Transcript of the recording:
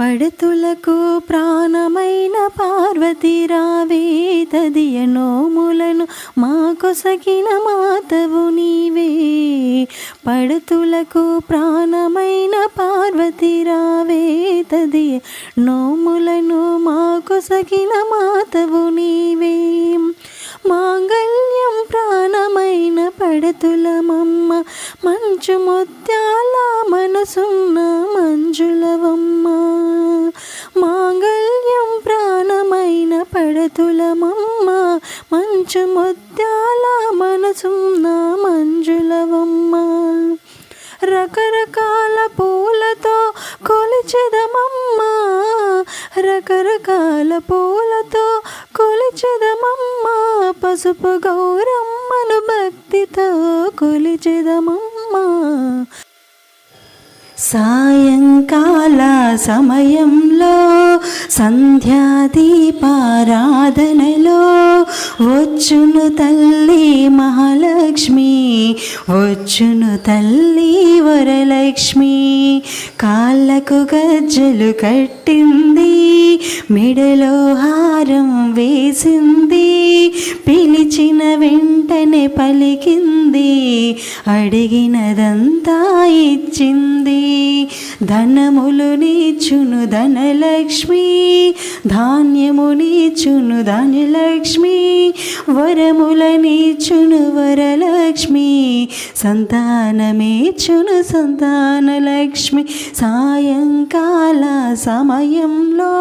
పడతులకు ప్రాణమైన పార్వతి రావే తదియ నోములను మా కొసగిన మాతవు నీవే. పడతులకు ప్రాణమైన పార్వతి రావే తదియ నోములను మా కొసగిన మాతవు నీవే. మాంగళ్యం ప్రాణమైన పడతులమమ్మ మంచు ముత్యాల మనసున్న మంజులవమ్మ. మాంగళ్యం ప్రాణమైన పడతులమమ్మ మంచు ముత్యాల మనసున్న మంజులవమ్మ. రకరకాల పూలతో కొలిచెదమమ్మ, రకరకాల పూలతో కొలిచెదమమ్మ. పసుపు గౌరమ్మను భక్తితో కొలిచెదమమ్మ. సాయంకాల సమయంలో సంధ్యాదీపారాధనలో వచ్చును తల్లి మహాలక్ష్మి, వచ్చును తల్లి వరలక్ష్మి. కాళ్ళకు గజ్జలు కట్టింది, మెడలో హారం వేసింది, పిలిచిన వెంటనే పలికింది, అడిగినదంతా ఇచ్చింది. ధనములు నీచును ధనలక్ష్మి, ధాన్యము నీచును ధనలక్ష్మి, వరముల నీచును వరలక్ష్మి, సంతానమేచును సంతానలక్ష్మి. సాయంకాల సమయంలో